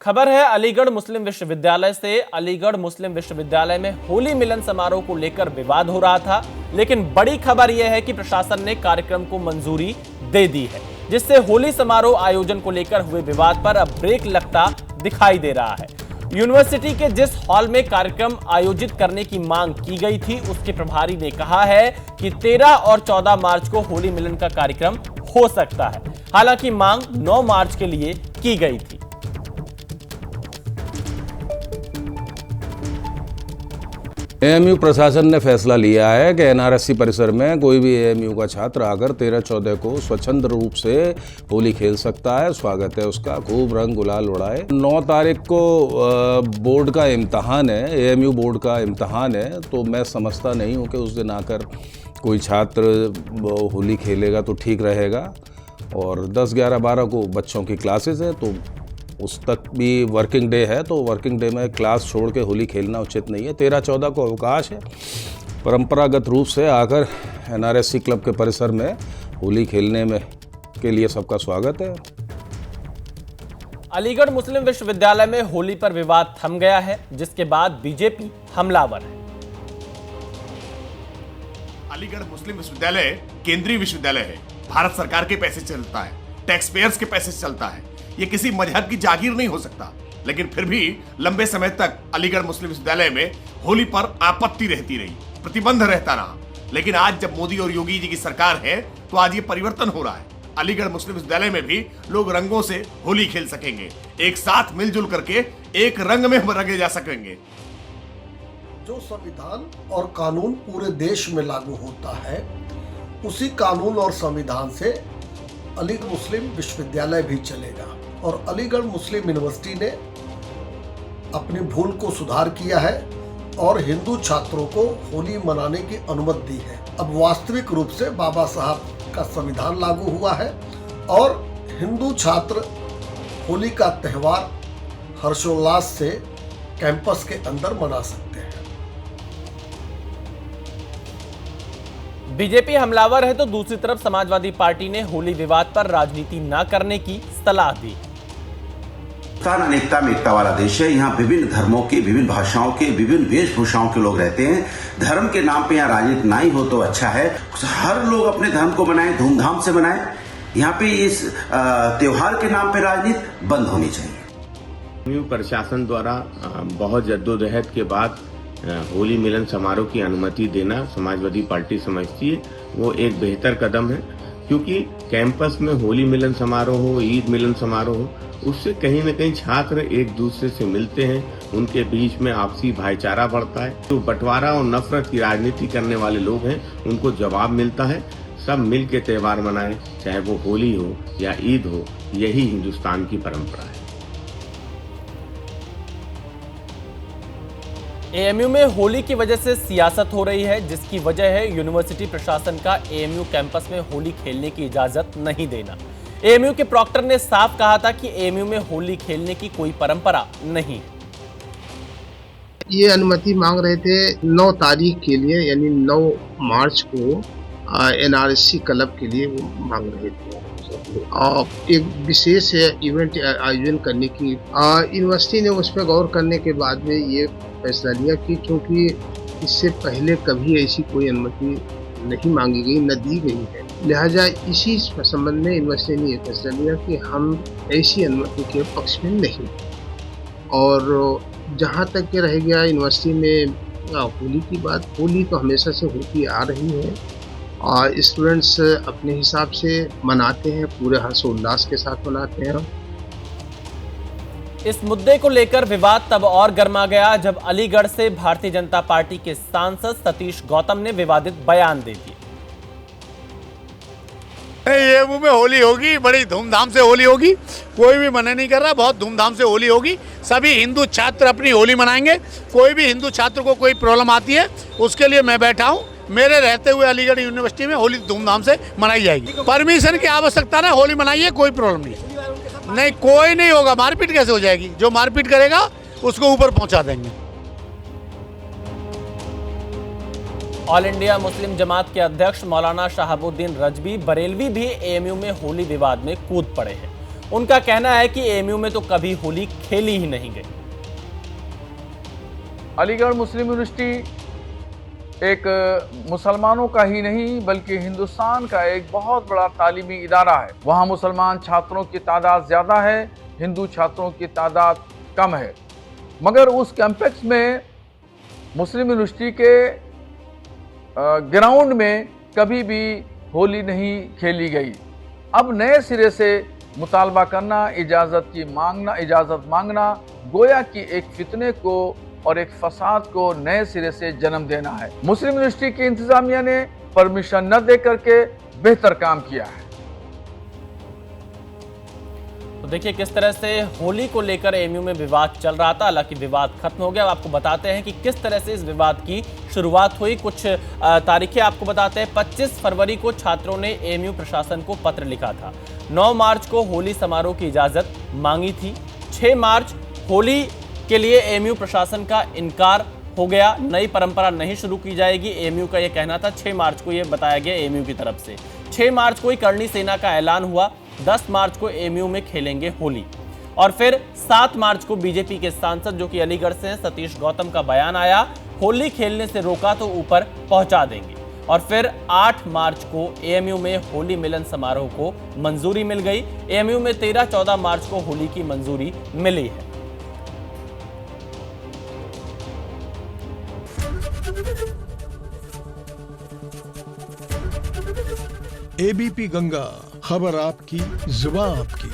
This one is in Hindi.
खबर है अलीगढ़ मुस्लिम विश्वविद्यालय से। अलीगढ़ मुस्लिम विश्वविद्यालय में होली मिलन समारोह को लेकर विवाद हो रहा था, लेकिन बड़ी खबर यह है कि प्रशासन ने कार्यक्रम को मंजूरी दे दी है, जिससे होली समारोह आयोजन को लेकर हुए विवाद पर अब ब्रेक लगता दिखाई दे रहा है। यूनिवर्सिटी के जिस हॉल में कार्यक्रम आयोजित करने की मांग की गई थी, उसके प्रभारी ने कहा है कि 13 और 14 मार्च को होली मिलन का कार्यक्रम हो सकता है। हालांकि मांग 9 मार्च के लिए की गई थी। एएमयू प्रशासन ने फैसला लिया है कि एनआरएससी परिसर में कोई भी एएमयू का छात्र आकर 13-14 को स्वच्छंद रूप से होली खेल सकता है। स्वागत है उसका, खूब रंग गुलाल उड़ाए। 9 तारीख को बोर्ड का इम्तहान है, एएमयू बोर्ड का इम्तहान है, तो मैं समझता नहीं हूँ कि उस दिन आकर कोई छात्र होली खेलेगा तो ठीक रहेगा। और 10, 11, 12 को बच्चों की क्लासेस है, तो उस तक भी वर्किंग डे है, तो वर्किंग डे में क्लास छोड़ के होली खेलना उचित नहीं है। 13-14 को अवकाश है। परंपरागत रूप से आकर एनआरएससी क्लब के परिसर में होली खेलने में के लिए सबका स्वागत है। अलीगढ़ मुस्लिम विश्वविद्यालय में होली पर विवाद थम गया है, जिसके बाद बीजेपी हमलावर है। अलीगढ़ मुस्लिम विश्वविद्यालय केंद्रीय विश्वविद्यालय है, भारत सरकार के पैसे से चलता है, टैक्स पेयर्स के पैसे से चलता है। ये किसी मजहब की जागीर नहीं हो सकता, लेकिन फिर भी लंबे समय तक अलीगढ़ मुस्लिम विश्वविद्यालय में होली पर आपत्ति रहती रही, प्रतिबंध रहता रहा। लेकिन आज जब मोदी और योगी जी की सरकार है, तो आज ये परिवर्तन हो रहा है। अलीगढ़ मुस्लिम विश्वविद्यालय में भी लोग रंगों से होली खेल सकेंगे, एक साथ मिलजुल करके एक रंग में रंगे जा सकेंगे। जो संविधान और कानून पूरे देश में लागू होता है, उसी कानून और संविधान से अलीगढ़ मुस्लिम विश्वविद्यालय भी चलेगा। और अलीगढ़ मुस्लिम यूनिवर्सिटी ने अपनी भूल को सुधार किया है और हिंदू छात्रों को होली मनाने की अनुमति दी है। अब वास्तविक रूप से बाबा साहब का संविधान लागू हुआ है और हिंदू छात्र होली का त्यौहार हर्षोल्लास से कैंपस के अंदर मना सकते हैं। बीजेपी हमलावर है तो दूसरी तरफ समाजवादी पार्टी ने होली विवाद पर राजनीति न करने की सलाह दी। अनेकता में एकता वाला देश है। यहाँ विभिन्न धर्मों के, विभिन्न भाषाओं के, विभिन्न वेशभूषाओं के लोग रहते हैं। धर्म के नाम पे यहाँ राजनीति ना ही हो तो अच्छा है। हर लोग अपने धर्म को मनाएं, धूमधाम से मनाएं। यहाँ पे इस त्योहार के नाम पे राजनीति बंद होनी चाहिए। प्रशासन द्वारा बहुत जद्दोजहद के बाद होली मिलन समारोह की अनुमति देना समाजवादी पार्टी समझती है वो एक बेहतर कदम है, क्योंकि कैंपस में होली मिलन समारोह हो, ईद मिलन समारोह हो, उससे कहीं न कहीं छात्र एक दूसरे से मिलते हैं, उनके बीच में आपसी भाईचारा बढ़ता है। तो बंटवारा और नफरत की राजनीति करने वाले लोग हैं, उनको जवाब मिलता है। सब मिल के त्यौहार मनाएं, चाहे वो होली हो या ईद हो, यही हिंदुस्तान की परंपरा है। एएमयू में होली की वजह से सियासत हो रही है, जिसकी वजह है यूनिवर्सिटी प्रशासन का एएमयू कैंपस में होली खेलने की इजाजत नहीं देना। एएमयू के प्रॉक्टर ने साफ कहा था कि एएमयू में होली खेलने की कोई परंपरा नहीं। ये अनुमति मांग रहे थे 9 तारीख के लिए, यानी 9 मार्च को एनआरएससी क्लब के लिए वो मांग रहे थे और एक विशेष इवेंट आयोजन करने की। यूनिवर्सिटी ने उस पर गौर करने के बाद में ये फैसला लिया कि क्योंकि इससे पहले कभी ऐसी कोई अनुमति नहीं मांगी गई, न दी गई है, लिहाजा इसी संबंध में यूनिवर्सिटी ने यह फैसला लिया कि हम ऐसी अनुमति के पक्ष में नहीं। और जहाँ तक के रह गया यूनिवर्सिटी में होली की बात, होली तो हमेशा से होती आ रही है और स्टूडेंट्स अपने हिसाब से मनाते हैं, पूरे हर्षोल्लास के साथ मनाते हैं। इस मुद्दे को लेकर विवाद तब और गर्मा गया जब अलीगढ़ से भारतीय जनता पार्टी के सांसद सतीश गौतम ने विवादित बयान दे दिए। एएमयू में होली होगी, बड़ी धूमधाम से होली होगी, कोई भी मना नहीं कर रहा, बहुत धूमधाम से होली होगी। सभी हिंदू छात्र अपनी होली मनाएंगे। कोई भी हिंदू छात्र को कोई प्रॉब्लम आती है, उसके लिए मैं बैठा हूँ। मेरे रहते हुए अलीगढ़ यूनिवर्सिटी में होली धूमधाम से मनाई जाएगी। परमिशन की आवश्यकता ना, होली मनाइए, कोई प्रॉब्लम नहीं, कोई नहीं होगा। मारपीट कैसे हो जाएगी? जो मारपीट करेगा उसको ऊपर पहुंचा देंगे। ऑल इंडिया मुस्लिम जमात के अध्यक्ष मौलाना शहाबुद्दीन रजवी बरेलवी भी एएमयू में होली विवाद में कूद पड़े हैं। उनका कहना है कि एएमयू में तो कभी होली खेली ही नहीं गई। अलीगढ़ मुस्लिम यूनिवर्सिटी एक मुसलमानों का ही नहीं बल्कि हिंदुस्तान का एक बहुत बड़ा तालीमी इदारा है। वहाँ मुसलमान छात्रों की तादाद ज़्यादा है, हिंदू छात्रों की तादाद कम है, मगर उस कैंपस में मुस्लिम यूनिवर्सिटी के ग्राउंड में कभी भी होली नहीं खेली गई। अब नए सिरे से मुतालबा करना, इजाज़त मांगना गोया कि एक फितने को और एक फसाद को नए सिरे से जन्म देना है। मुस्लिम यूनिवर्सिटी की इंतजामिया ने परमिशन न दे करके बेहतर काम किया है। तो देखिए किस तरह से होली को लेकर एएमयू में विवाद चल रहा था, हालांकि विवाद खत्म हो गया। आपको बताते हैं कि किस तरह से इस विवाद की शुरुआत हुई। कुछ तारीखें आपको बताते हैं। 25 फरवरी को छात्रों ने एएमयू प्रशासन को पत्र लिखा था। 9 मार्च को होली समारोह की इजाजत मांगी थी। 6 मार्च होली के लिए एएमयू प्रशासन का इनकार हो गया, नई परंपरा नहीं शुरू की जाएगी, एएमयू का यह कहना था। 6 मार्च को यह बताया गया एएमयू की तरफ से। 6 मार्च को ही करणी सेना का ऐलान हुआ। 10 मार्च को एएमयू में खेलेंगे होली। और फिर 7 मार्च को बीजेपी के सांसद जो कि अलीगढ़ से हैं, सतीश गौतम का बयान आया, होली खेलने से रोका तो ऊपर पहुंचा देंगे। और फिर 8 मार्च को एएमयू में होली मिलन समारोह को मंजूरी मिल गई। एएमयू में 13-14 मार्च को होली की मंजूरी मिली है। एबीपी गंगा, खबर आपकी, जुबान आपकी।